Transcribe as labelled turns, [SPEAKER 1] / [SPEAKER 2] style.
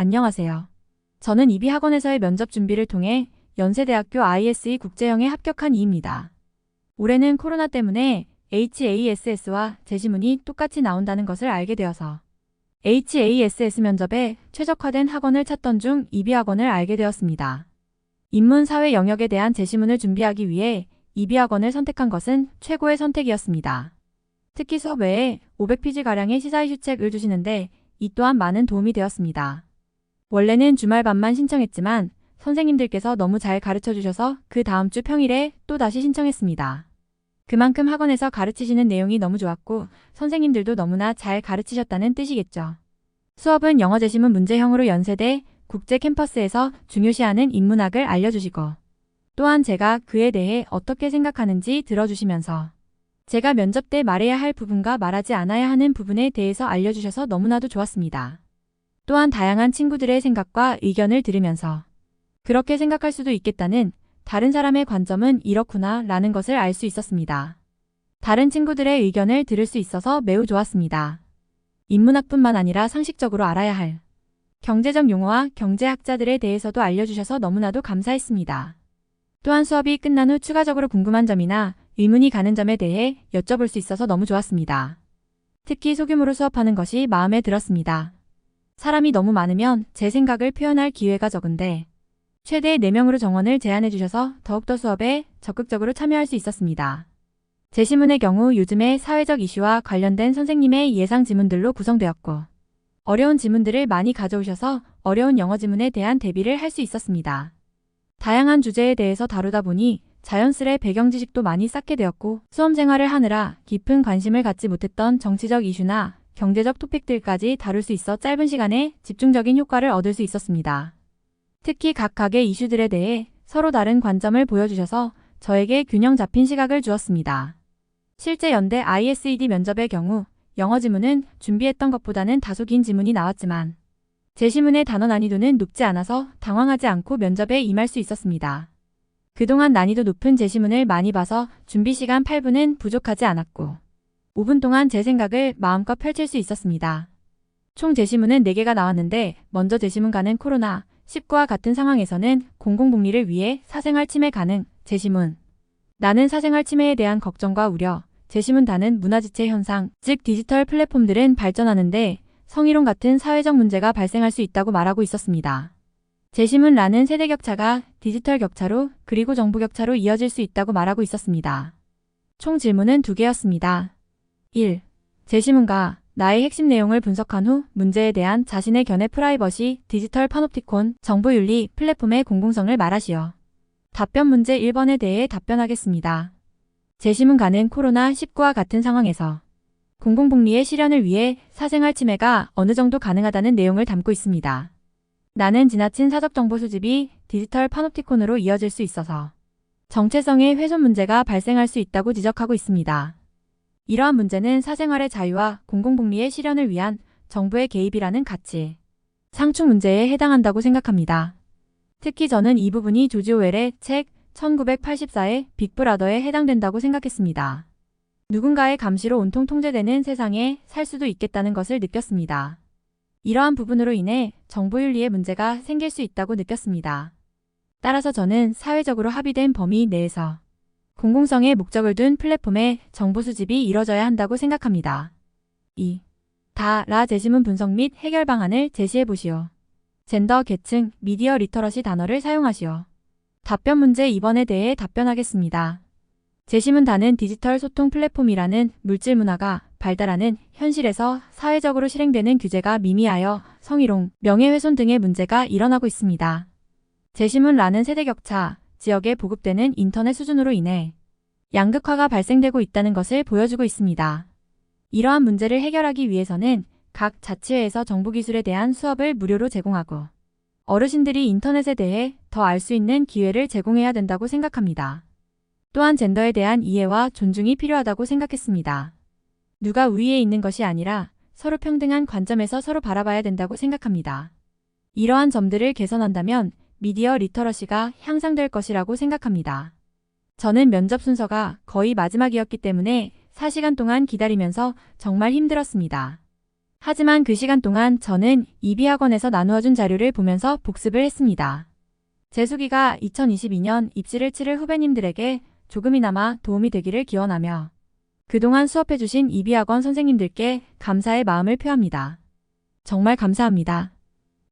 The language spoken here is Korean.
[SPEAKER 1] 안녕하세요. 저는 이비학원에서의 면접 준비를 통해 연세대학교 ISE 국제형에 합격한 이입니다. 올해는 코로나 때문에 HASS와 제시문이 똑같이 나온다는 것을 알게 되어서 HASS 면접에 최적화된 학원을 찾던 중 이비학원을 알게 되었습니다. 인문사회 영역에 대한 제시문을 준비하기 위해 이비학원을 선택한 것은 최고의 선택이었습니다. 특히 수업 외에 500페이지가량의 시사 이슈책을 주시는데 이 또한 많은 도움이 되었습니다. 원래는 주말반만 신청했지만 선생님들께서 너무 잘 가르쳐 주셔서 그 다음 주 평일에 또 다시 신청했습니다. 그만큼 학원에서 가르치시는 내용이 너무 좋았고 선생님들도 너무나 잘 가르치셨다는 뜻이겠죠. 수업은 영어 제시문 문제형으로 연세대 국제 캠퍼스에서 중요시하는 인문학을 알려주시고 또한 제가 그에 대해 어떻게 생각하는지 들어주시면서 제가 면접 때 말해야 할 부분과 말하지 않아야 하는 부분에 대해서 알려주셔서 너무나도 좋았습니다. 또한 다양한 친구들의 생각과 의견을 들으면서 그렇게 생각할 수도 있겠다는 다른 사람의 관점은 이렇구나 라는 것을 알 수 있었습니다. 다른 친구들의 의견을 들을 수 있어서 매우 좋았습니다. 인문학뿐만 아니라 상식적으로 알아야 할 경제적 용어와 경제학자들에 대해서도 알려주셔서 너무나도 감사했습니다. 또한 수업이 끝난 후 추가적으로 궁금한 점이나 의문이 가는 점에 대해 여쭤볼 수 있어서 너무 좋았습니다. 특히 소규모로 수업하는 것이 마음에 들었습니다. 사람이 너무 많으면 제 생각을 표현할 기회가 적은데 최대 4명으로 정원을 제한해 주셔서 더욱더 수업에 적극적으로 참여할 수 있었습니다. 제시문의 경우 요즘의 사회적 이슈와 관련된 선생님의 예상 지문들로 구성되었고 어려운 지문들을 많이 가져오셔서 어려운 영어 지문에 대한 대비를 할 수 있었습니다. 다양한 주제에 대해서 다루다 보니 자연스레 배경 지식도 많이 쌓게 되었고 수험 생활을 하느라 깊은 관심을 갖지 못했던 정치적 이슈나 경제적 토픽들까지 다룰 수 있어 짧은 시간에 집중적인 효과를 얻을 수 있었습니다. 특히 각각의 이슈들에 대해 서로 다른 관점을 보여주셔서 저에게 균형 잡힌 시각을 주었습니다. 실제 연대 ISED 면접의 경우 영어 지문은 준비했던 것보다는 다소 긴 지문이 나왔지만 제시문의 단어 난이도는 높지 않아서 당황하지 않고 면접에 임할 수 있었습니다. 그동안 난이도 높은 제시문을 많이 봐서 준비 시간 8분은 부족하지 않았고 5분 동안 제 생각을 마음껏 펼칠 수 있었습니다. 총 제시문은 4개가 나왔는데 먼저 제시문가는 코로나19와 같은 상황에서는 공공복리를 위해 사생활 침해 가능 제시문 나는 사생활 침해에 대한 걱정과 우려 제시문 다는 문화지체 현상 즉 디지털 플랫폼들은 발전하는데 성희롱 같은 사회적 문제가 발생할 수 있다고 말하고 있었습니다. 제시문 라는 세대 격차가 디지털 격차로 그리고 정보 격차로 이어질 수 있다고 말하고 있었습니다. 총 질문은 2개였습니다. 1. 제시문가 나의 핵심 내용을 분석한 후 문제에 대한 자신의 견해 프라이버시, 디지털 파놉티콘, 정보윤리, 플랫폼의 공공성을 말하시오. 답변 문제 1번에 대해 답변하겠습니다. 제시문가는 코로나19와 같은 상황에서 공공복리의 실현을 위해 사생활 침해가 어느 정도 가능하다는 내용을 담고 있습니다. 나는 지나친 사적 정보 수집이 디지털 파놉티콘으로 이어질 수 있어서 정체성의 훼손 문제가 발생할 수 있다고 지적하고 있습니다. 이러한 문제는 사생활의 자유와 공공복리의 실현을 위한 정부의 개입이라는 가치, 상충 문제에 해당한다고 생각합니다. 특히 저는 이 부분이 조지 오웰의 책 1984의 빅브라더에 해당된다고 생각했습니다. 누군가의 감시로 온통 통제되는 세상에 살 수도 있겠다는 것을 느꼈습니다. 이러한 부분으로 인해 정보윤리의 문제가 생길 수 있다고 느꼈습니다. 따라서 저는 사회적으로 합의된 범위 내에서 공공성의 목적을 둔 플랫폼의 정보 수집이 이뤄져야 한다고 생각합니다. 2. 라 제시문 분석 및 해결 방안을 제시해 보시오. 젠더, 계층, 미디어 리터러시 단어를 사용하시오. 답변 문제 2번에 대해 답변하겠습니다. 제시문 다는 디지털 소통 플랫폼이라는 물질 문화가 발달하는 현실에서 사회적으로 실행되는 규제가 미미하여 성희롱, 명예훼손 등의 문제가 일어나고 있습니다. 제시문 라는 세대 격차, 지역에 보급되는 인터넷 수준으로 인해 양극화가 발생되고 있다는 것을 보여주고 있습니다. 이러한 문제를 해결하기 위해서는 각 자치회에서 정보기술에 대한 수업을 무료로 제공하고 어르신들이 인터넷에 대해 더 알 수 있는 기회를 제공해야 된다고 생각합니다. 또한 젠더에 대한 이해와 존중이 필요하다고 생각했습니다. 누가 우위에 있는 것이 아니라 서로 평등한 관점에서 서로 바라봐야 된다고 생각합니다. 이러한 점들을 개선한다면 미디어 리터러시가 향상될 것이라고 생각합니다. 저는 면접 순서가 거의 마지막이었기 때문에 4시간 동안 기다리면서 정말 힘들었습니다. 하지만 그 시간 동안 저는 이비학원에서 나누어준 자료를 보면서 복습을 했습니다. 재수기가 2022년 입시를 치를 후배님들에게 조금이나마 도움이 되기를 기원하며 그동안 수업해주신 이비학원 선생님들께 감사의 마음을 표합니다. 정말 감사합니다.